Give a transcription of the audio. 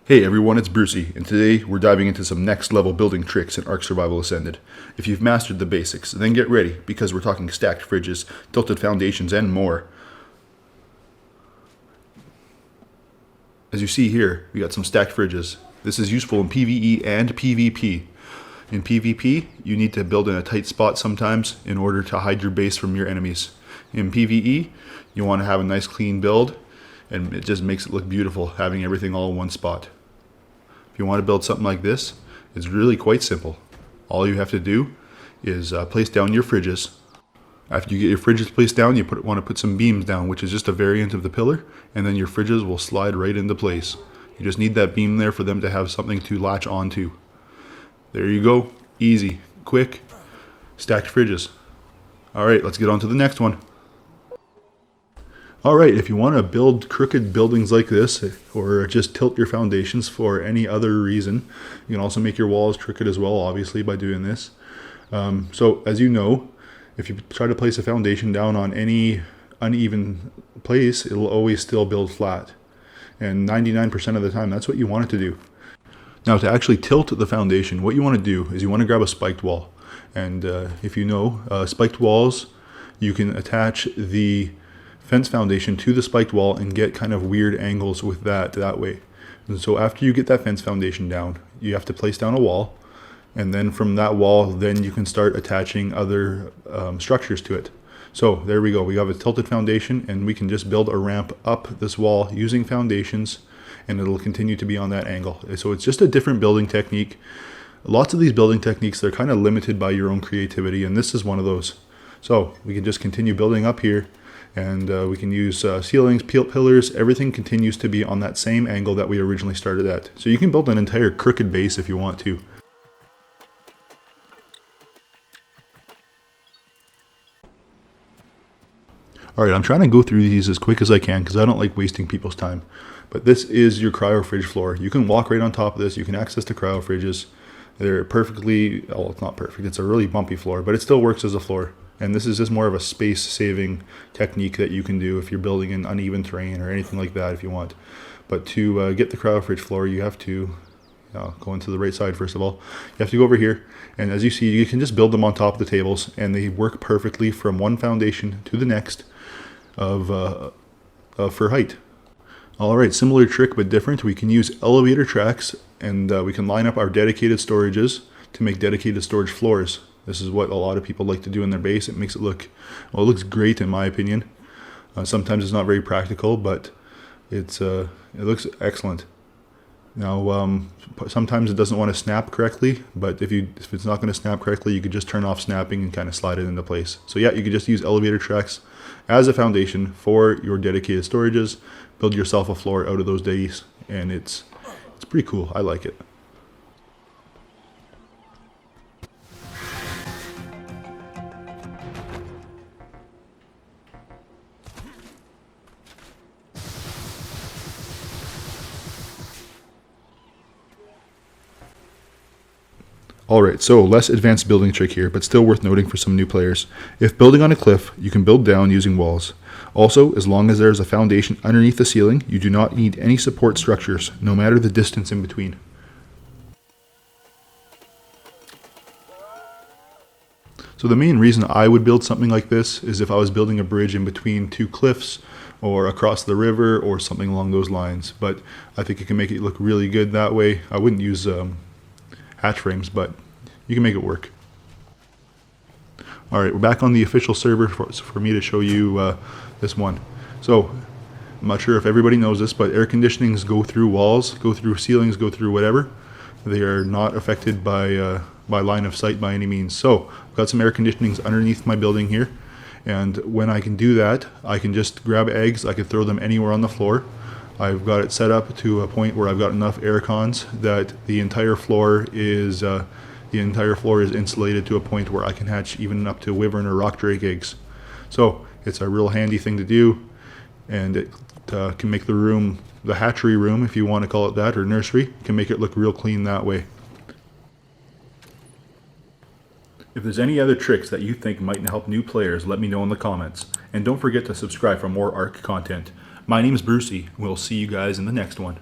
Hey everyone, it's Brucey, and today we're diving into some next level building tricks in Ark Survival Ascended. If you've mastered the basics, then get ready, because we're talking stacked fridges, tilted foundations, and more. As you see here, we got some stacked fridges. This is useful in PvE and PvP. In PvP, you need to build in a tight spot sometimes in order to hide your base from your enemies. In PvE, you want to have a nice clean build, and it just makes it look beautiful having everything all in one spot. If you want to build something like this, it's really quite simple. All you have to do is place down your fridges. After you get your fridges placed down, you want to put some beams down, which is just a variant of the pillar, and then your fridges will slide right into place. You just need that beam there for them to have something to latch onto. There you go. Easy, quick, stacked fridges. Alright, let's get on to the next one. Alright, if you want to build crooked buildings like this, or just tilt your foundations for any other reason, you can also make your walls crooked as well, obviously, by doing this. So, as you know, if you try to place a foundation down on any uneven place, it'll always still build flat. And 99% of the time, that's what you want it to do. Now, to actually tilt the foundation, what you want to do is you want to grab a spiked wall. And if you know, spiked walls, you can attach the fence foundation to the spiked wall and get kind of weird angles with that way. And so after you get that fence foundation down, you have to place down a wall, and then from that wall, then you can start attaching other structures to it. So there we go. We have a tilted foundation, and we can just build a ramp up this wall using foundations, and it'll continue to be on that angle. So it's just a different building technique. Lots of these building techniques, they're kind of limited by your own creativity, and this is one of those. So we can just continue building up here, and we can use ceilings, pillars. Everything continues to be on that same angle that we originally started at. So you can build an entire crooked base if you want to. Alright, I'm trying to go through these as quick as I can because I don't like wasting people's time. But this is your cryofridge floor. You can walk right on top of this. You can access the cryofridges. They're perfectly, well, it's not perfect. It's a really bumpy floor, but it still works as a floor. And this is just more of a space-saving technique that you can do if you're building in uneven terrain or anything like that if you want. But to get the cryofridge floor, you have to go into the right side first of all. You have to go over here, and as you see, you can just build them on top of the tables, and they work perfectly from one foundation to the next for height. Alright, similar trick but different. We can use elevator tracks, and we can line up our dedicated storages to make dedicated storage floors. This is what a lot of people like to do in their base. It makes it look, well, it looks great in my opinion. Sometimes it's not very practical, but it looks excellent. Now, sometimes it doesn't want to snap correctly, but if it's not going to snap correctly, you could just turn off snapping and kind of slide it into place. So yeah, you could just use elevator tracks as a foundation for your dedicated storages. Build yourself a floor out of those days, and it's pretty cool. I like it. Alright, so less advanced building trick here, but still worth noting for some new players. If building on a cliff, you can build down using walls. Also, as long as there is a foundation underneath the ceiling, you do not need any support structures, no matter the distance in between. So the main reason I would build something like this is if I was building a bridge in between two cliffs, or across the river, or something along those lines. But I think it can make it look really good that way. I wouldn't use hatch frames, but you can make it work. Alright, we're back on the official server for me to show you this one. So, I'm not sure if everybody knows this, but air conditionings go through walls, go through ceilings, go through whatever. They are not affected by line of sight by any means. So, I've got some air conditionings underneath my building here, and when I can do that, I can just grab eggs. I can throw them anywhere on the floor. I've got it set up to a point where I've got enough air cons that the entire floor is insulated to a point where I can hatch even up to wyvern or rock drake eggs. So it's a real handy thing to do, and it can make the room, the hatchery room, if you want to call it that, or nursery, can make it look real clean that way. If there's any other tricks that you think might help new players, let me know in the comments. And don't forget to subscribe for more Ark content. My name is Brucey. We'll see you guys in the next one.